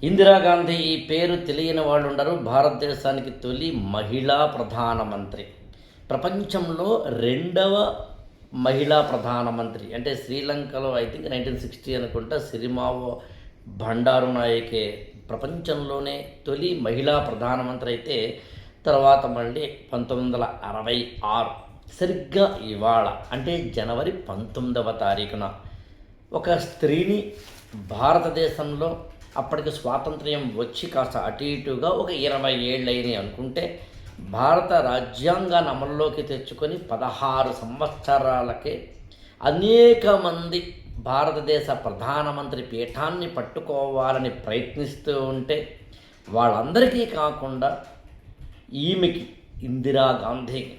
ఇందిరాగాంధీ ఈ పేరు తెలియని వాళ్ళు ఉండరు. భారతదేశానికి తొలి మహిళా ప్రధానమంత్రి, ప్రపంచంలో రెండవ మహిళా ప్రధానమంత్రి. అంటే శ్రీలంకలో ఐ థింక్ 1960 అనుకుంటా సిరిమావో బండారునాయకే ప్రపంచంలోనే తొలి మహిళా ప్రధానమంత్రి అయితే, తర్వాత మళ్ళీ 1966 సరిగ్గా ఇవాళ అంటే జనవరి 19వ తారీఖున ఒక స్త్రీని భారతదేశంలో అప్పటికి స్వాతంత్ర్యం వచ్చి కాస్త అటు ఇటుగా ఒక 20 ఏళ్ళైనాయి అనుకుంటే, భారత రాజ్యాంగాన్ని అమల్లోకి తెచ్చుకొని 16 సంవత్సరాలకే అనేక మంది భారతదేశ ప్రధానమంత్రి పీఠాన్ని పట్టుకోవాలని ప్రయత్నిస్తూ ఉంటే, వాళ్ళందరికీ కాకుండా ఈమెకి, ఇందిరాగాంధీకి,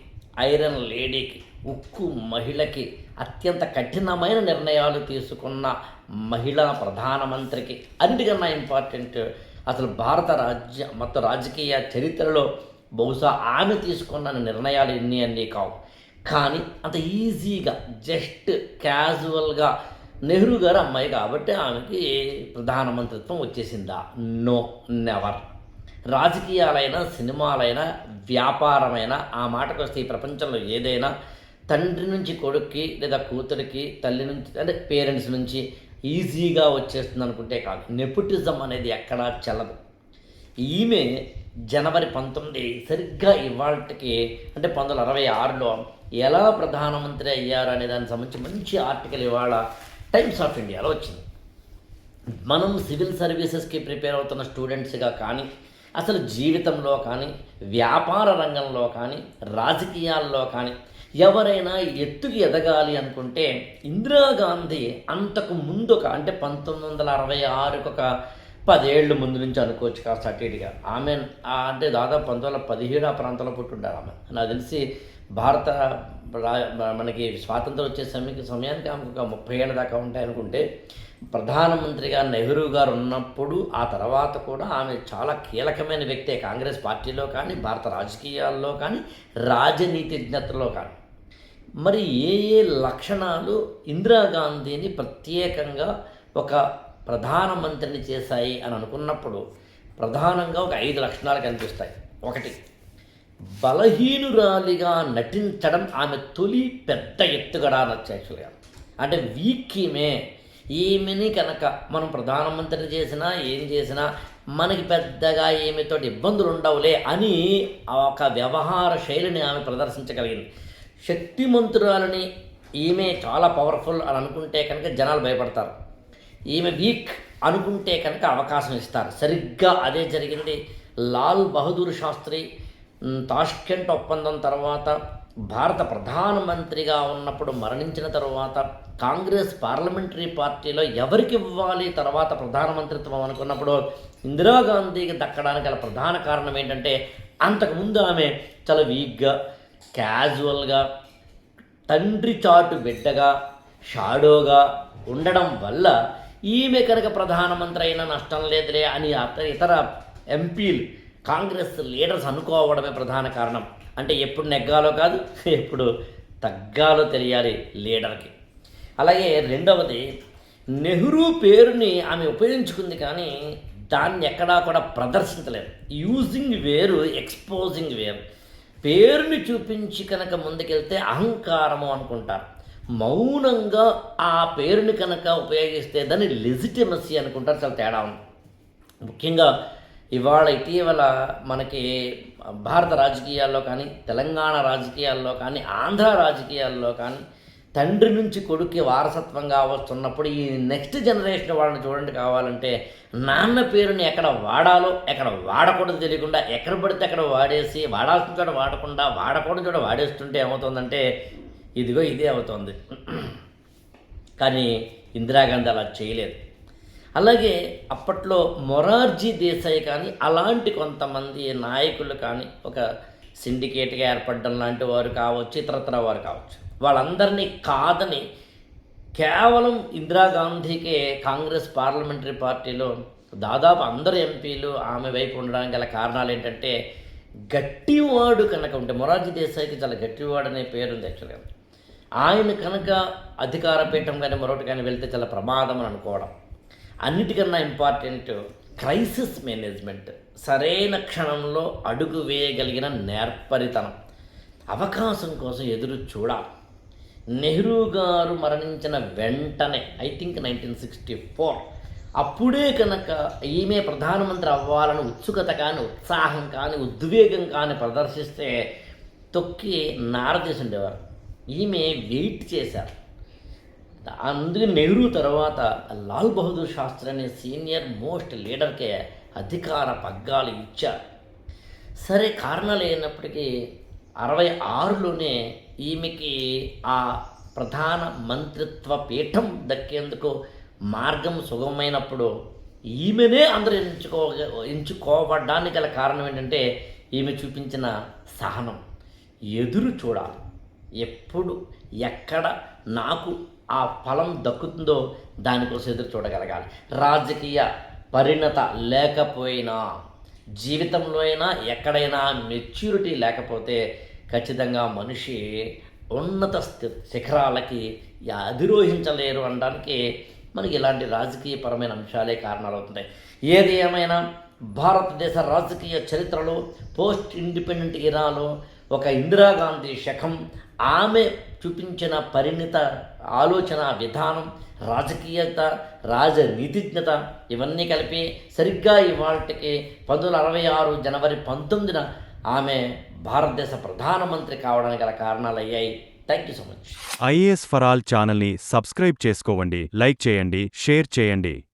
ఐరన్ లేడీకి, ఉక్కు మహిళకి, అత్యంత కఠినమైన నిర్ణయాలు తీసుకున్న మహిళా ప్రధానమంత్రికి, అన్నిటికన్నా ఇంపార్టెంట్ అసలు భారత మొత్తం రాజకీయ చరిత్రలో బహుశా ఆమె తీసుకున్న నిర్ణయాలు అన్నీ కావు. కానీ అంత ఈజీగా జస్ట్ క్యాజువల్గా నెహ్రూ గారు అమ్మాయి కాబట్టి ఆమెకి ప్రధానమంత్రిత్వం వచ్చేసిందా? No, never. రాజకీయాలైనా, సినిమాలైనా, వ్యాపారమైనా, ఆ మాటకు వస్తే ఈ ప్రపంచంలో ఏదైనా తండ్రి నుంచి కొడుక్కి లేదా కూతురికి, తల్లి నుంచి అంటే పేరెంట్స్ నుంచి ఈజీగా వచ్చేస్తుంది అనుకుంటే కాదు. నెపోటిజం అనేది ఎక్కడా చెల్లదు. ఈమె జనవరి 19 సరిగ్గా ఇవాళకి అంటే 1966లో ఎలా ప్రధానమంత్రి అయ్యారు అనే దానికి సంబంధించి మంచి ఆర్టికల్ ఇవాళ టైమ్స్ ఆఫ్ ఇండియాలో వచ్చింది. మనం సివిల్ సర్వీసెస్కి ప్రిపేర్ అవుతున్న స్టూడెంట్స్గా కానీ, అసలు జీవితంలో కానీ, వ్యాపార రంగంలో కానీ, రాజకీయాల్లో కానీ ఎవరైనా ఎత్తుకి ఎదగాలి అనుకుంటే, ఇందిరాగాంధీ అంతకు ముందు అంటే 1966కి ఒక 10 ఏళ్ళు ముందు నుంచి అనుకోవచ్చు కాస్త అటు ఇటుగా. ఆమె అంటే దాదాపు 1917 ఆ ప్రాంతంలో పుట్టుంటారు ఆమె. నాకు తెలిసి భారత మనకి స్వాతంత్రం వచ్చే సమయానికి ఆమె ఒక 30 ఏళ్ళ దాకా ఉంటాయి అనుకుంటే, ప్రధానమంత్రిగా నెహ్రూ గారు ఉన్నప్పుడు ఆ తర్వాత కూడా ఆమె చాలా కీలకమైన వ్యక్తే కాంగ్రెస్ పార్టీలో కానీ, భారత రాజకీయాల్లో కానీ, రాజనీతిజ్ఞతలో కానీ. మరి ఏ లక్షణాలు ఇందిరాగాంధీని ప్రత్యేకంగా ఒక ప్రధానమంత్రిని చేశాయి అని అనుకున్నప్పుడు, ప్రధానంగా ఒక 5 లక్షణాలు కనిపిస్తాయి. 1, బలహీనురాలిగా నటించడం ఆమె తొలి పెద్ద ఎత్తుగడ అనొచ్చు. యాక్చువల్గా అంటే వీక్ ఈమెని కనుక మనం ప్రధానమంత్రిని చేసినా ఏం చేసినా మనకి పెద్దగా ఈమెతో ఇబ్బందులు ఉండవులే అని ఒక వ్యవహార శైలిని ఆమె ప్రదర్శించగలిగింది. శక్తిమంతురాలని, ఈమె చాలా పవర్ఫుల్ అని అనుకుంటే కనుక జనాలు భయపడతారు. ఈమె వీక్ అనుకుంటే కనుక అవకాశం ఇస్తారు. సరిగ్గా అదే జరిగింది. లాల్ బహదూర్ శాస్త్రి తాష్కెంట్ ఒప్పందం తర్వాత భారత ప్రధానమంత్రిగా ఉన్నప్పుడు మరణించిన తర్వాత కాంగ్రెస్ పార్లమెంటరీ పార్టీలో ఎవరికి ఇవ్వాలి తర్వాత ప్రధానమంత్రిత్వం అనుకున్నప్పుడు ఇందిరాగాంధీకి దక్కడానికి గల ప్రధాన కారణం ఏంటంటే, అంతకుముందు ఆమె చాలా వీక్గా, క్యాజువల్గా, తండ్రి చాటు బిడ్డగా, షాడోగా ఉండడం వల్ల ఈమె కనుక ప్రధానమంత్రి అయినా నష్టం లేదులే అని ఇతర ఎంపీలు, కాంగ్రెస్ లీడర్స్ అనుకోవడమే ప్రధాన కారణం. అంటే ఎప్పుడు నెగ్గాలో కాదు, ఎప్పుడు తగ్గాలో తెలియాలి లీడర్కి. అలాగే రెండవది, నెహ్రూ పేరుని ఆమె ఉపయోగించుకుంది కానీ దాన్ని ఎక్కడా కూడా ప్రదర్శించలేదు. యూజింగ్ వేరు, ఎక్స్పోజింగ్ వేరు. పేరుని చూపించి కనుక ముందుకెళ్తే అహంకారము అనుకుంటారు. మౌనంగా ఆ పేరుని కనుక ఉపయోగిస్తే దాన్ని లెజిటిమసీ అనుకుంటారు. చాలా తేడా ఉంది. ముఖ్యంగా ఇటీవల మనకి భారత రాజకీయాల్లో కానీ, తెలంగాణ రాజకీయాల్లో కానీ, ఆంధ్ర రాజకీయాల్లో కానీ తండ్రి నుంచి కొడుక్కి వారసత్వంగా వస్తున్నప్పుడు ఈ నెక్స్ట్ జనరేషన్ వాళ్ళని చూడండి కావాలంటే నాన్న పేరుని ఎక్కడ వాడాలో ఎక్కడ వాడకూడదు తెలియకుండా, ఎక్కడ పడితే అక్కడ వాడేసి, వాడాల్సిన చోట వాడకుండా, వాడకూడదు చోట వాడేస్తుంటే ఏమవుతుందంటే ఇదిగో ఇదే అవుతుంది. కానీ ఇందిరాగాంధీ అలా చేయలేదు. అలాగే అప్పట్లో మొరార్జీ దేశాయ్ కానీ అలాంటి కొంతమంది నాయకులు కానీ ఒక సిండికేట్గా ఏర్పడడం లాంటి వారు కావచ్చు, ఇతరత్ర వారు కావచ్చు, వాళ్ళందరినీ కాదని కేవలం ఇందిరాగాంధీకే కాంగ్రెస్ పార్లమెంటరీ పార్టీలో దాదాపు అందరు ఎంపీలు ఆమె వైపు ఉండడానికి గల కారణాలు ఏంటంటే, గట్టివాడు కనుక ఉంటే, మొరార్జీ దేశాయ్కి చాలా గట్టివాడు అనే పేరుంది యాక్చువల్గా. ఆయన కనుక అధికార పీఠం కానీ మరొకటి కానీ వెళ్తే చాలా ప్రమాదం అని అనుకోవడం. అన్నిటికన్నా ఇంపార్టెంట్, క్రైసిస్ మేనేజ్మెంట్, సరైన క్షణంలో అడుగు వేయగలిగిన నేర్పరితనం, అవకాశం కోసం ఎదురు చూడాలి. నెహ్రూ గారు మరణించిన వెంటనే ఐ థింక్ 1964 అప్పుడే కనుక ఈమె ప్రధానమంత్రి అవ్వాలని ఉత్సుకత కానీ, ఉత్సాహం కానీ, ఉద్వేగం కానీ ప్రదర్శిస్తే తొక్కి నారదీసి ఉండేవారు. ఈమె వెయిట్ చేశారు. అందుకే నెహ్రూ తర్వాత లాల్ బహదూర్ శాస్త్రి అనే సీనియర్ మోస్ట్ లీడర్కే అధికార పగ్గాలు ఇచ్చారు. సరే, కారణాలు అయినప్పటికీ 66లోనే ఈమెకి ఆ ప్రధాన మంత్రిత్వ పీఠం దక్కేందుకు మార్గం సుగమమైనప్పుడు ఈమెనే అందరూ ఎంచుకోవడానికి గల కారణం ఏంటంటే ఈమె చూపించిన సహనం. ఎదురు చూడాలి. ఎప్పుడు ఎక్కడ నాకు ఆ ఫలం దక్కుతుందో దానికోసం ఎదురు చూడగలగాలి. రాజకీయ పరిణత లేకపోయినా, జీవితంలో అయినా ఎక్కడైనా మెచ్యూరిటీ లేకపోతే ఖచ్చితంగా మనిషి ఉన్నత శిఖరాలకి అధిరోహించలేరు అనడానికి మనకి ఇలాంటి రాజకీయపరమైన అంశాలే కారణాలు అవుతున్నాయి. ఏది ఏమైనా భారతదేశ రాజకీయ చరిత్రలో పోస్ట్ ఇండిపెండెంట్ ఇరాలో ఒక ఇందిరాగాంధీ శకం, ఆమె చూపించిన పరిణిత ఆలోచన విధానం, రాజకీయత, రాజనీతిజ్ఞత ఇవన్నీ కలిపి సరిగ్గా ఇవాళకి 1966 జనవరి 19న ఆమె భారతదేశ ప్రధానమంత్రి కావడానికి గల కారణాలు అయ్యాయి. Thank you so much. IAS for all ఛానల్ని సబ్స్క్రైబ్ చేసుకోండి, లైక్ చేయండి, షేర్ చేయండి.